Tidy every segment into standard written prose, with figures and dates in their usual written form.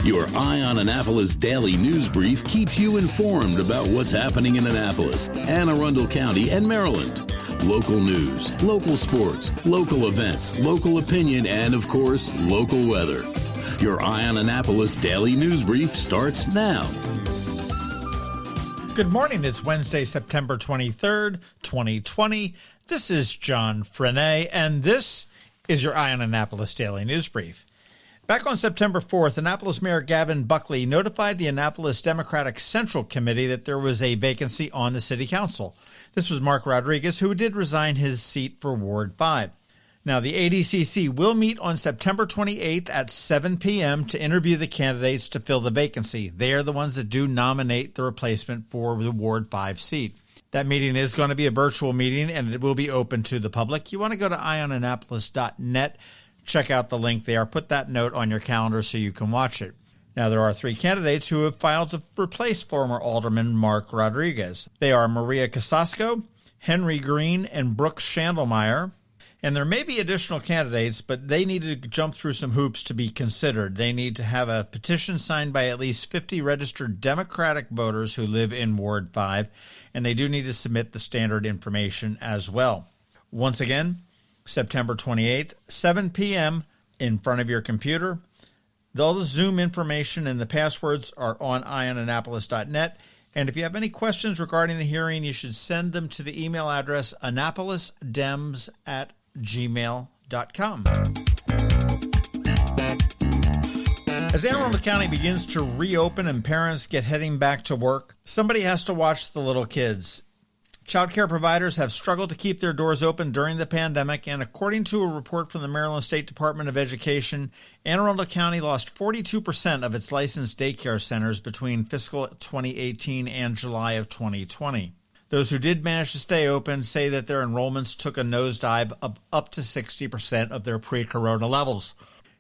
Your Eye on Annapolis daily news brief keeps you informed about what's happening in Annapolis, Anne Arundel County, and Maryland. Local news, local sports, local events, local opinion, and, of course, local weather. Your Eye on Annapolis daily news brief starts now. Good morning. It's Wednesday, September 23rd, 2020. This is John Frenaye, and this is your Eye on Annapolis daily news brief. Back on September 4th, Annapolis Mayor Gavin Buckley notified the Annapolis Democratic Central Committee that there was a vacancy on the City Council. This was Mark Rodriguez, who did resign his seat for Ward 5. Now, the ADCC will meet on September 28th at 7 p.m. to interview the candidates to fill the vacancy. They are the ones that do nominate the replacement for the Ward 5 seat. That meeting is going to be a virtual meeting, and it will be open to the public. You want to go to eyeonannapolis.net. Check out the link there. Put that note on your calendar so you can watch it. Now, there are three candidates who have filed to replace former Alderman Mark Rodriguez. They are Maria Casasco, Henry Green, and Brooks Schandelmeyer. And there may be additional candidates, but they need to jump through some hoops to be considered. They need to have a petition signed by at least 50 registered Democratic voters who live in Ward 5, and they do need to submit the standard information as well. Once again, September 28th, 7 p.m. in front of your computer. All the Zoom information and the passwords are on eyeonannapolis.net. And if you have any questions regarding the hearing, you should send them to the email address annapolisdems@gmail.com. As Anne Arundel County begins to reopen and parents get heading back to work, somebody has to watch the little kids. Child care providers have struggled to keep their doors open during the pandemic, and according to a report from the Maryland State Department of Education, Anne Arundel County lost 42% of its licensed daycare centers between fiscal 2018 and July of 2020. Those who did manage to stay open say that their enrollments took a nosedive of up to 60% of their pre-corona levels.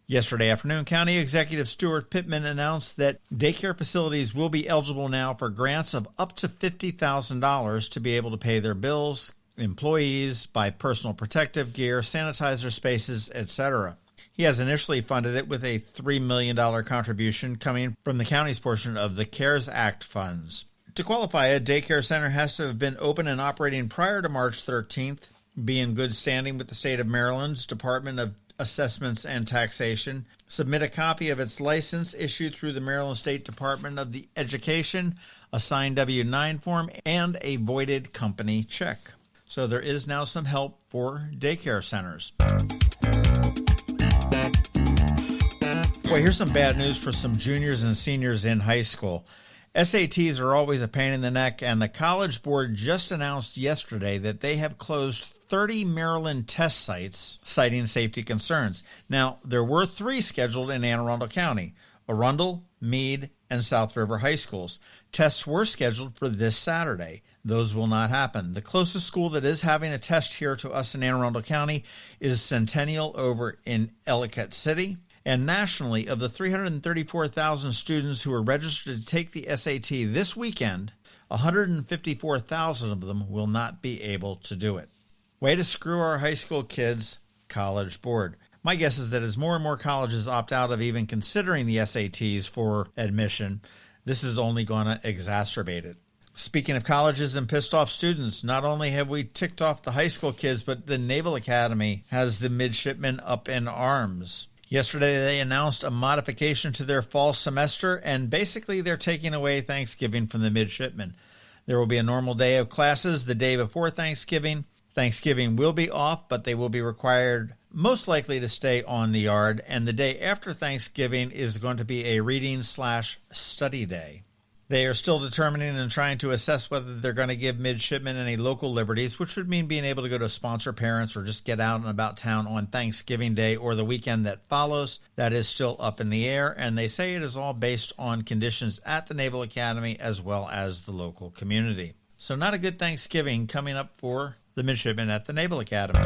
Yesterday afternoon, County Executive Pittman announced that daycare facilities will be eligible now for grants of up to $50,000 to be able to pay their bills, employees, buy personal protective gear, sanitizer spaces, etc. He has initially funded it with a $3 million contribution coming from the county's portion of the CARES Act funds. To qualify, a daycare center has to have been open and operating prior to March 13th, be in good standing with the state of Maryland's Department of Assessments and Taxation, submit a copy of its license issued through the Maryland State Department of Education, a signed W-9 form, and a voided company check. So there is now some help for daycare centers. Boy, here's some bad news for some juniors and seniors in high school. SATs are always a pain in the neck, and the College Board just announced yesterday that they have closed 30 Maryland test sites, citing safety concerns. Now, there were 3 scheduled in Anne Arundel County: Arundel, Meade, and South River High Schools. Tests were scheduled for this Saturday. Those will not happen. The closest school that is having a test here to us in Anne Arundel County is Centennial over in Ellicott City. And nationally, of the 334,000 students who are registered to take the SAT this weekend, 154,000 of them will not be able to do it. Way to screw our high school kids, College Board. My guess is that as more and more colleges opt out of even considering the SATs for admission, this is only going to exacerbate it. Speaking of colleges and pissed off students, not only have we ticked off the high school kids, but the Naval Academy has the midshipmen up in arms. Yesterday, they announced a modification to their fall semester, and basically they're taking away Thanksgiving from the midshipmen. There will be a normal day of classes the day before Thanksgiving. Thanksgiving will be off, but they will be required most likely to stay on the yard, and the day after Thanksgiving is going to be a reading/study day. They are still determining and trying to assess whether they're going to give midshipmen any local liberties, which would mean being able to go to sponsor parents or just get out and about town on Thanksgiving Day or the weekend that follows. That is still up in the air, and they say it is all based on conditions at the Naval Academy as well as the local community. So not a good Thanksgiving coming up for the midshipmen at the Naval Academy.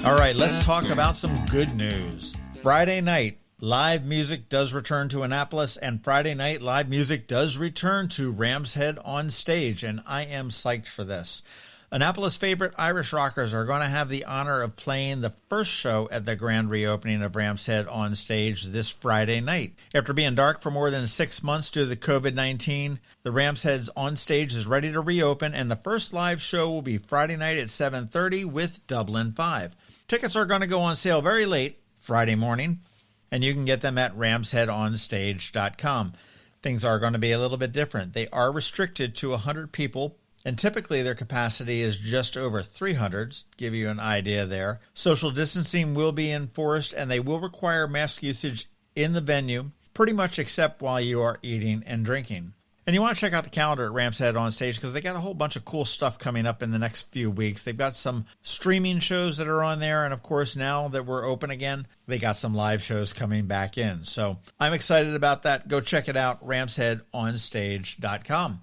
All right, let's talk about some good news. Friday night, live music does return to Annapolis, and Friday night live music does return to Ram's Head on stage, and I am psyched for this. Annapolis favorite Irish Rockers are going to have the honor of playing the first show at the grand reopening of Ram's Head on Stage this Friday night. After being dark for more than 6 months due to the COVID-19, the Ram's Head's On Stage is ready to reopen, and the first live show will be Friday night at 7:30 with Dublin 5. Tickets are going to go on sale very late Friday morning, and you can get them at ramsheadonstage.com. Things are going to be a little bit different. They are restricted to 100 people, and typically their capacity is just over 300, to give you an idea there. Social distancing will be enforced, and they will require mask usage in the venue, pretty much except while you are eating and drinking. And you want to check out the calendar at Ram's Head On Stage because they got a whole bunch of cool stuff coming up in the next few weeks. They've got some streaming shows that are on there, and of course, now that we're open again, they got some live shows coming back in. So I'm excited about that. Go check it out, ramsheadonstage.com.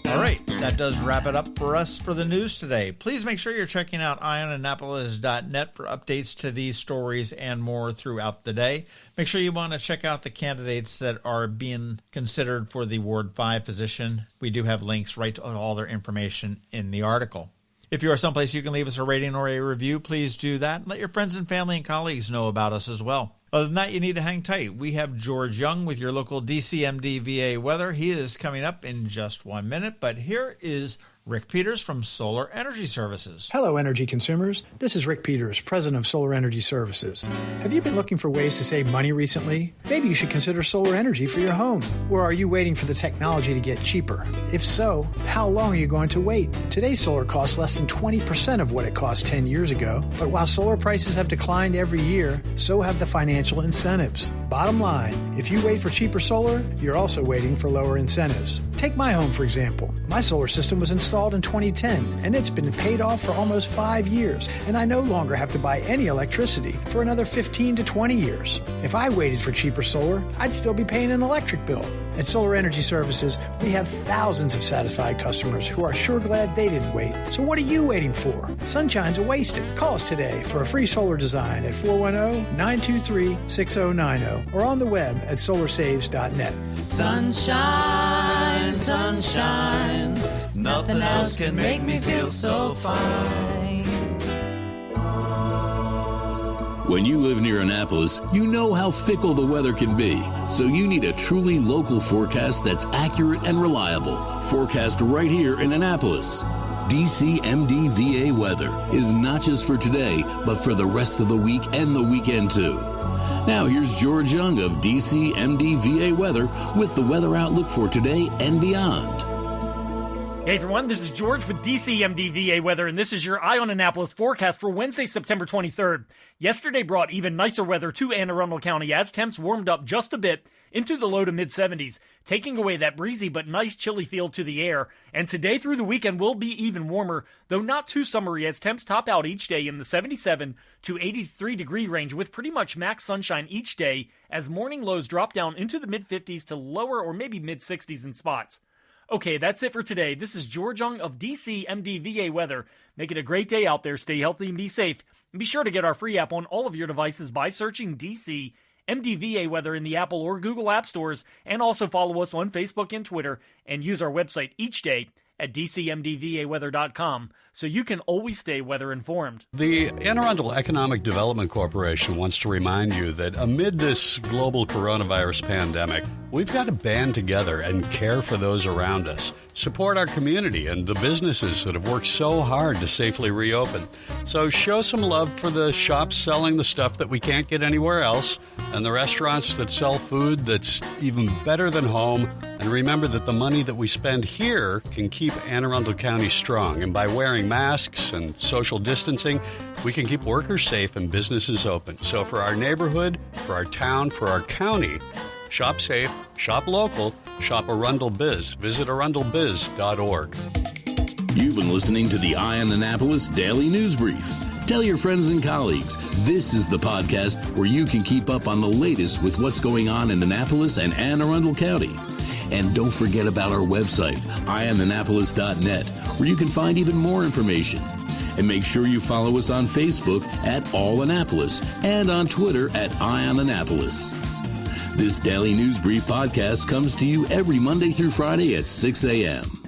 All right, that does wrap it up for us for the news today. Please make sure you're checking out eyeonannapolis.net for updates to these stories and more throughout the day. Make sure you want to check out the candidates that are being considered for the Ward 5 position. We do have links right to all their information in the article. If you are someplace you can leave us a rating or a review, please do that. Let your friends and family and colleagues know about us as well. Other than that, you need to hang tight. We have George Young with your local DCMD VA weather. He is coming up in just 1 minute, but here is Rick Peters from Solar Energy Services. Hello, energy consumers. This is Rick Peters, president of Solar Energy Services. Have you been looking for ways to save money recently? Maybe you should consider solar energy for your home. Or are you waiting for the technology to get cheaper? If so, how long are you going to wait? Today's solar costs less than 20% of what it cost 10 years ago. But while solar prices have declined every year, so have the financial incentives. Bottom line, if you wait for cheaper solar, you're also waiting for lower incentives. Take my home, for example. My solar system was installed in 2010, and it's been paid off for almost 5 years, and I no longer have to buy any electricity for another 15 to 20 years. If I waited for cheaper solar, I'd still be paying an electric bill. At Solar Energy Services, we have thousands of satisfied customers who are sure glad they didn't wait. So what are you waiting for? Sunshine's a wasted. Call us today for a free solar design at 410-923-6090 or on the web at solarsaves.net. Sunshine, sunshine, nothing else can make me feel so fine. When you live near Annapolis, you know how fickle the weather can be. So you need a truly local forecast that's accurate and reliable. Forecast right here in Annapolis. DCMD VA weather is not just for today, but for the rest of the week and the weekend too. Now here's George Young of DCMD VA weather with the weather outlook for today and beyond. Hey everyone, this is George with DCMD VA Weather, and this is your Eye on Annapolis forecast for Wednesday, September 23rd. Yesterday brought even nicer weather to Anne Arundel County as temps warmed up just a bit into the low to mid-70s, taking away that breezy but nice chilly feel to the air. And today through the weekend will be even warmer, though not too summery, as temps top out each day in the 77 to 83 degree range with pretty much max sunshine each day as morning lows drop down into the mid-50s to lower or maybe mid-60s in spots. Okay, that's it for today. This is George Young of DCMD VA Weather. Make it a great day out there. Stay healthy and be safe. And be sure to get our free app on all of your devices by searching DCMD VA Weather in the Apple or Google App Stores. And also follow us on Facebook and Twitter. And use our website each day at dcmdvaweather.com so you can always stay weather informed. The Anne Arundel Economic Development Corporation wants to remind you that amid this global coronavirus pandemic, we've got to band together and care for those around us, support our community and the businesses that have worked so hard to safely reopen. So show some love for the shops selling the stuff that we can't get anywhere else and the restaurants that sell food that's even better than home. And remember that the money that we spend here can keep Anne Arundel County strong. And by wearing masks and social distancing, we can keep workers safe and businesses open. So for our neighborhood, for our town, for our county, shop safe, shop local, shop Arundel Biz. Visit arundelbiz.org. You've been listening to the Eye on Annapolis Daily News Brief. Tell your friends and colleagues, this is the podcast where you can keep up on the latest with what's going on in Annapolis and Anne Arundel County. And don't forget about our website, eyeonannapolis.net, where you can find even more information. And make sure you follow us on Facebook at All Annapolis and on Twitter at Eye on Annapolis. This Daily News Brief podcast comes to you every Monday through Friday at 6 a.m.